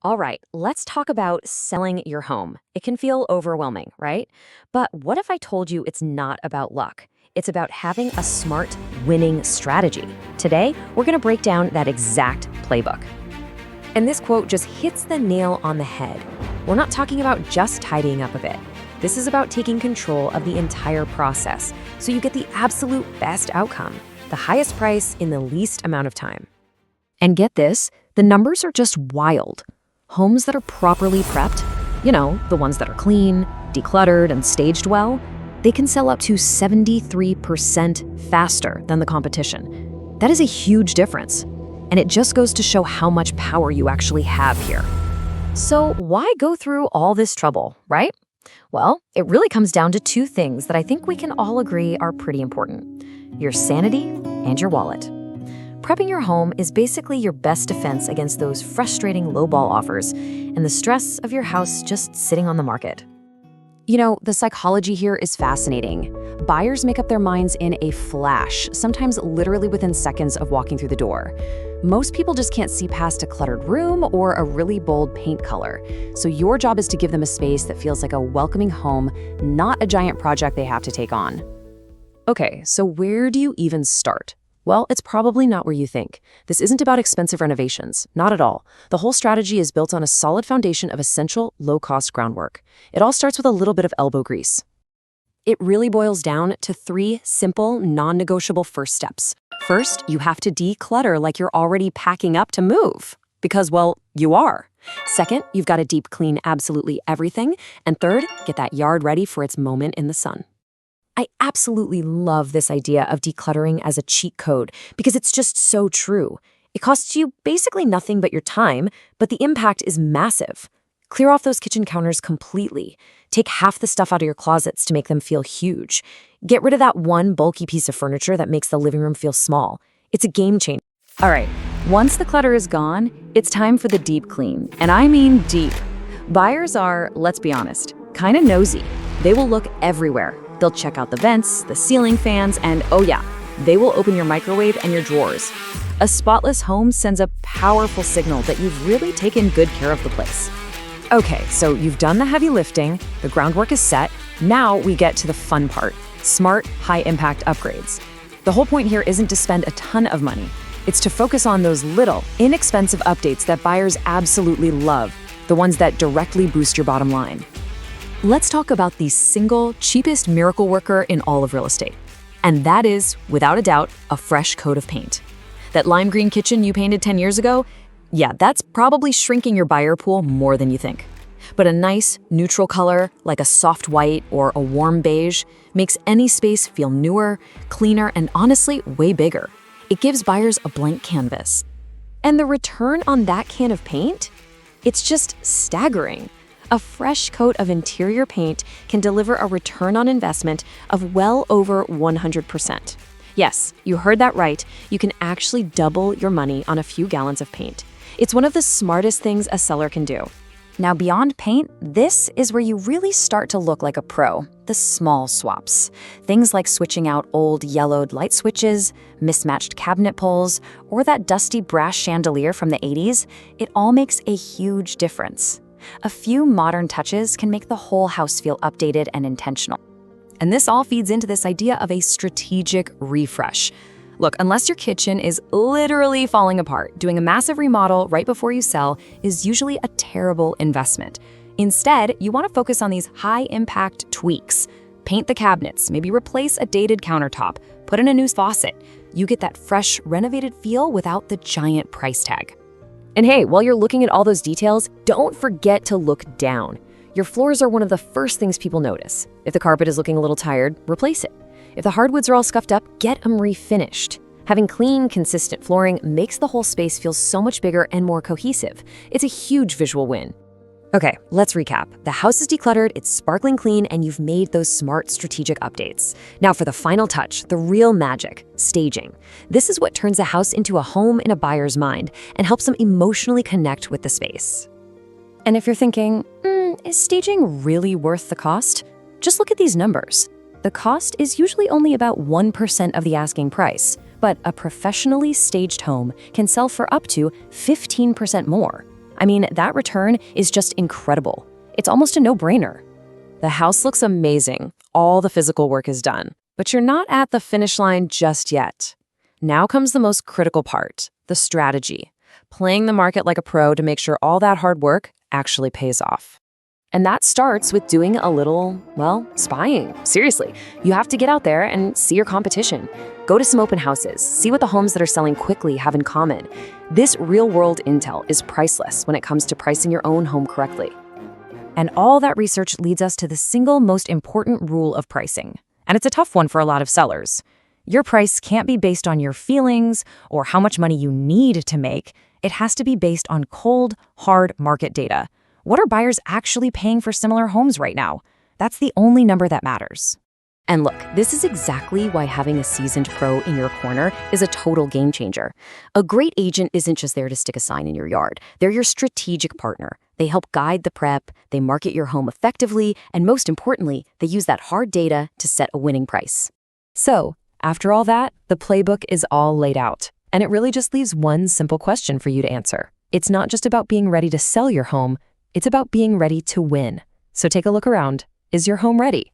All right, let's talk about selling your home. It can feel overwhelming, right? But what if I told you it's not about luck? It's about having a smart, winning strategy. Today, we're going to break down that exact playbook. And this quote just hits the nail on the head. We're not talking about just tidying up a bit. This is about taking control of the entire process so you get the absolute best outcome, the highest price in the least amount of time. And get this, the numbers are just wild. Homes that are properly prepped, the ones that are clean, decluttered, and staged well, they can sell up to 73% faster than the competition. That is a huge difference. And it just goes to show how much power you actually have here. So why go through all this trouble, right? Well, it really comes down to two things that I think we can all agree are pretty important: your sanity and your wallet. Prepping your home is basically your best defense against those frustrating lowball offers and the stress of your house just sitting on the market. The psychology here is fascinating. Buyers make up their minds in a flash, sometimes literally within seconds of walking through the door. Most people just can't see past a cluttered room or a really bold paint color. So your job is to give them a space that feels like a welcoming home, not a giant project they have to take on. Okay, so where do you even start? Well, it's probably not where you think. This isn't about expensive renovations, not at all. The whole strategy is built on a solid foundation of essential, low-cost groundwork. It all starts with a little bit of elbow grease. It really boils down to three simple, non-negotiable first steps. First, you have to declutter like you're already packing up to move. Because, well, you are. Second, you've got to deep clean absolutely everything. And third, get that yard ready for its moment in the sun. I absolutely love this idea of decluttering as a cheat code because it's just so true. It costs you basically nothing but your time, but the impact is massive. Clear off those kitchen counters completely. Take half the stuff out of your closets to make them feel huge. Get rid of that one bulky piece of furniture that makes the living room feel small. It's a game changer. All right, once the clutter is gone, it's time for the deep clean. And I mean deep. Buyers are, let's be honest, kind of nosy. They will look everywhere. They'll check out the vents, the ceiling fans, and oh yeah, they will open your microwave and your drawers. A spotless home sends a powerful signal that you've really taken good care of the place. Okay, so you've done the heavy lifting, the groundwork is set, now we get to the fun part: smart, high-impact upgrades. The whole point here isn't to spend a ton of money. It's to focus on those little, inexpensive updates that buyers absolutely love, the ones that directly boost your bottom line. Let's talk about the single, cheapest miracle worker in all of real estate. And that is, without a doubt, a fresh coat of paint. That lime green kitchen you painted 10 years ago, yeah, that's probably shrinking your buyer pool more than you think. But a nice, neutral color, like a soft white or a warm beige, makes any space feel newer, cleaner, and honestly, way bigger. It gives buyers a blank canvas. And the return on that can of paint? It's just staggering. A fresh coat of interior paint can deliver a return on investment of well over 100%. Yes, you heard that right. You can actually double your money on a few gallons of paint. It's one of the smartest things a seller can do. Now, beyond paint, this is where you really start to look like a pro: the small swaps. Things like switching out old yellowed light switches, mismatched cabinet pulls, or that dusty brass chandelier from the 80s. It all makes a huge difference. A few modern touches can make the whole house feel updated and intentional. And this all feeds into this idea of a strategic refresh. Look, unless your kitchen is literally falling apart, doing a massive remodel right before you sell is usually a terrible investment. Instead, you want to focus on these high-impact tweaks. Paint the cabinets, maybe replace a dated countertop, put in a new faucet. You get that fresh, renovated feel without the giant price tag. And hey, while you're looking at all those details, don't forget to look down. Your floors are one of the first things people notice. If the carpet is looking a little tired, replace it. If the hardwoods are all scuffed up, get them refinished. Having clean, consistent flooring makes the whole space feel so much bigger and more cohesive. It's a huge visual win. Okay, let's recap. The house is decluttered, it's sparkling clean, and you've made those smart strategic updates. Now for the final touch, the real magic: staging. This is what turns a house into a home in a buyer's mind and helps them emotionally connect with the space. And if you're thinking, is staging really worth the cost? Just look at these numbers. The cost is usually only about 1% of the asking price, but a professionally staged home can sell for up to 15% more. I mean, that return is just incredible. It's almost a no-brainer. The house looks amazing. All the physical work is done. But you're not at the finish line just yet. Now comes the most critical part, the strategy. Playing the market like a pro to make sure all that hard work actually pays off. And that starts with doing a little, well, spying. Seriously, you have to get out there and see your competition. Go to some open houses, see what the homes that are selling quickly have in common. This real-world intel is priceless when it comes to pricing your own home correctly. And all that research leads us to the single most important rule of pricing. And it's a tough one for a lot of sellers. Your price can't be based on your feelings or how much money you need to make. It has to be based on cold, hard market data. What are buyers actually paying for similar homes right now? That's the only number that matters. And look, this is exactly why having a seasoned pro in your corner is a total game changer. A great agent isn't just there to stick a sign in your yard. They're your strategic partner. They help guide the prep, they market your home effectively, and most importantly, they use that hard data to set a winning price. So, after all that, the playbook is all laid out. And it really just leaves one simple question for you to answer. It's not just about being ready to sell your home, it's about being ready to win. So take a look around. Is your home ready?